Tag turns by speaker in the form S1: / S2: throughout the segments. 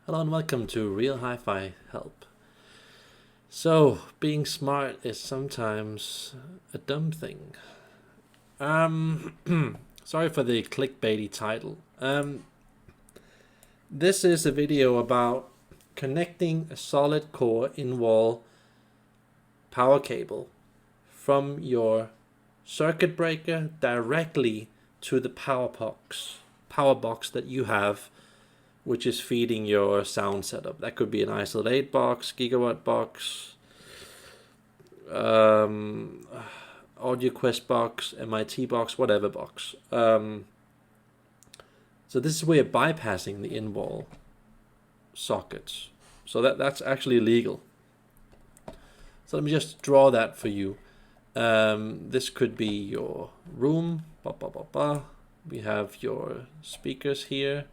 S1: Hello and welcome to Real Hi-Fi Help. So, being smart is sometimes a dumb thing. Sorry for the clickbaity title. This is a video about connecting a solid core in-wall power cable from your circuit breaker directly to the power box that you have, which is feeding your sound setup. That could be an Isolate box, Gigawatt box, AudioQuest box, MIT box, whatever box. So this is where you're bypassing the in-wall sockets. So that's actually illegal. So let me just draw that for you. This could be your room. We have your speakers here,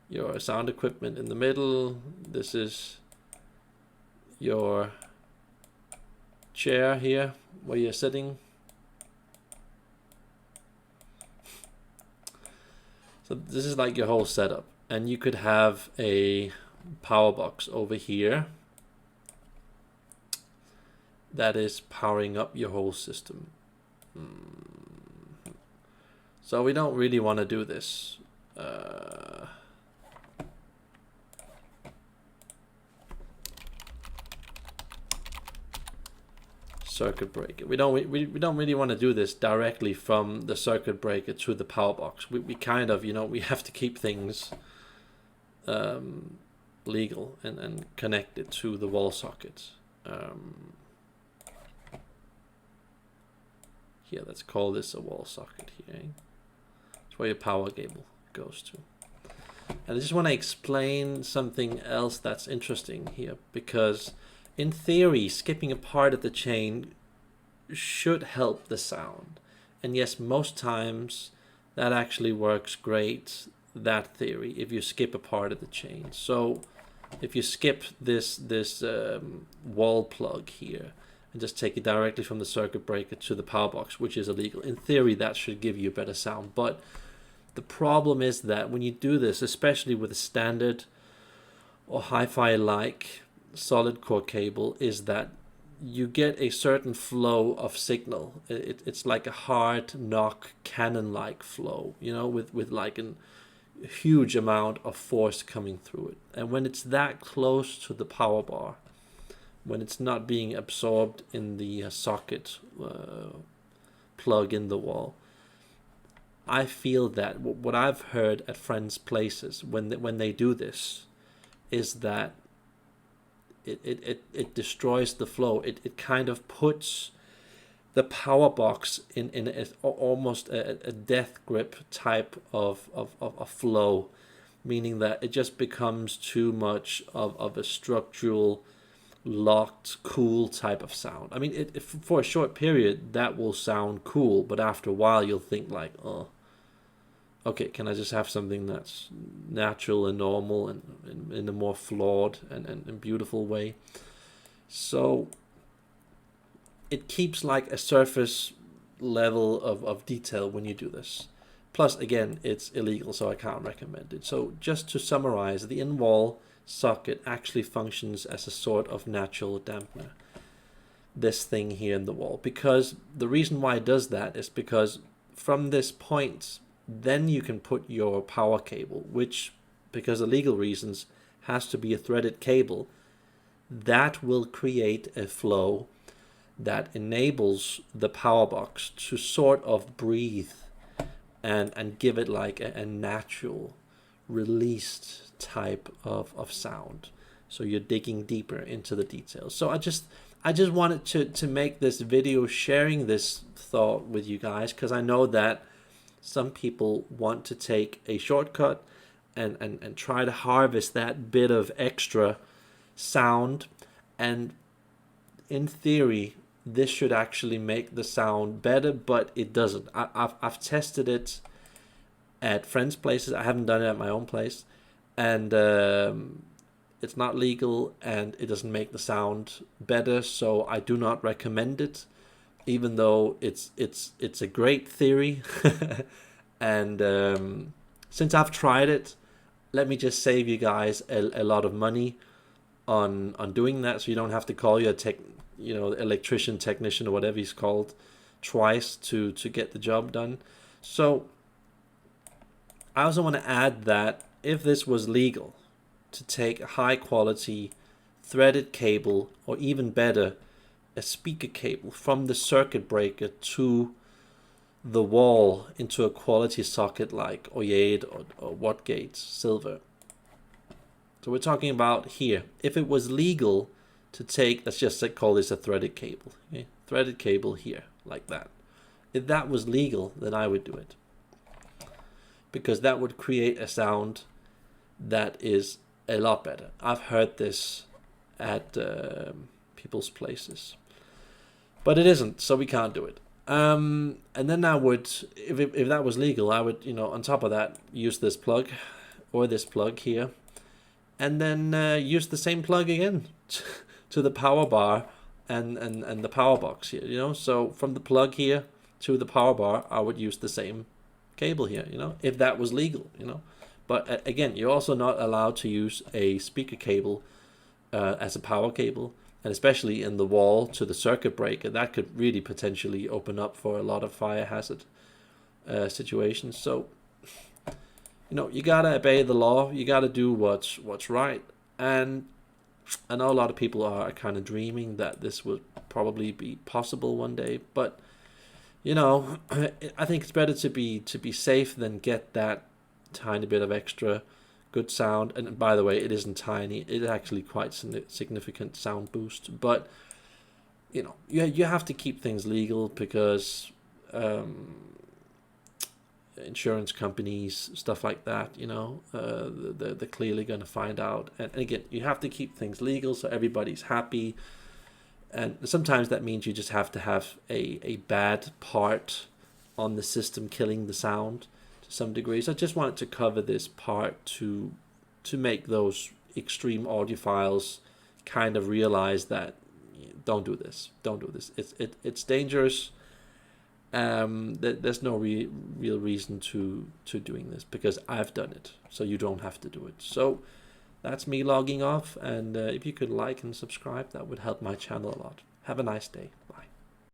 S1: your sound equipment in the middle. This is your chair here where you're sitting. So this is like your whole setup, and you could have a power box over here that is powering up your whole system. So we don't really want to do this. Circuit breaker. We don't really want to do this directly from the circuit breaker to the power box. We kind of, we have to keep things legal and connected to the wall sockets. Here, let's call this a wall socket here. That's where your power cable goes to. And I just want to explain something else that's interesting here, because in theory, skipping a part of the chain should help the sound. And yes, most times that actually works great, that theory, if you skip a part of the chain. So if you skip this wall plug here and just take it directly from the circuit breaker to the power box, which is illegal, in theory that should give you better sound. But the problem is that when you do this, especially with a standard or hi-fi like solid core cable, is that you get a certain flow of signal. It's like a hard knock cannon like flow, with like a huge amount of force coming through it. And when it's that close to the power bar, when it's not being absorbed in the socket plug in the wall, I feel that what I've heard at friends' places when they do this is that it destroys the flow. It kind of puts the power box in almost a death grip type of flow, meaning that it just becomes too much of a structural, locked, cool type of sound. I mean, for a short period that will sound cool, but after a while you'll think like, oh, okay, can I just have something that's natural and normal and in a more flawed and beautiful way? So it keeps like a surface level of detail when you do this. Plus, again, it's illegal, so I can't recommend it. So just to summarize, the in-wall socket actually functions as a sort of natural dampener, this thing here in the wall. Because the reason why it does that is because from this point, then you can put your power cable, which, because of legal reasons, has to be a threaded cable. That will create a flow that enables the power box to sort of breathe and give it like a natural released type of sound. So you're digging deeper into the details. So I just wanted to make this video sharing this thought with you guys, because I know that some people want to take a shortcut and try to harvest that bit of extra sound. And in theory, this should actually make the sound better, but it doesn't. I've tested it at friends' places. I haven't done it at my own place. And it's not legal, and it doesn't make the sound better. So I do not recommend it, even though it's a great theory. And since I've tried it, let me just save you guys a lot of money on doing that, so you don't have to call your electrician, technician, or whatever he's called, twice to get the job done. So I also want to add that if this was legal to take a high quality threaded cable, or even better, a speaker cable from the circuit breaker to the wall into a quality socket like OYED or Wattgate silver. So we're talking about here, if it was legal to take, let's just call this a threaded cable, okay? Threaded cable here, like that. If that was legal, then I would do it, because that would create a sound that is a lot better. I've heard this at people's places, but it isn't, so we can't do it. And then I would, if that was legal, I would, on top of that, use this plug or this plug here, and then use the same plug again to the power bar and the power box here, So from the plug here to the power bar, I would use the same cable here, if that was legal, But again, you're also not allowed to use a speaker cable as a power cable, and especially in the wall to the circuit breaker. That could really potentially open up for a lot of fire hazard situations. So, you gotta obey the law. You gotta do what's right. And I know a lot of people are kind of dreaming that this would probably be possible one day, but I think it's better to be safe than get that tiny bit of extra good sound. And by the way, it isn't tiny, it's actually quite significant sound boost. But you have to keep things legal, because insurance companies, stuff like that, they're clearly going to find out. And again, you have to keep things legal so everybody's happy. And sometimes that means you just have to have a bad part on the system killing the sound to some degree. So I just wanted to cover this part to make those extreme audiophiles kind of realize that don't do this. It's dangerous. There's no real reason to doing this, because I've done it, so you don't have to do it. So that's me logging off, and if you could like and subscribe, that would help my channel a lot. Have a nice day. Bye.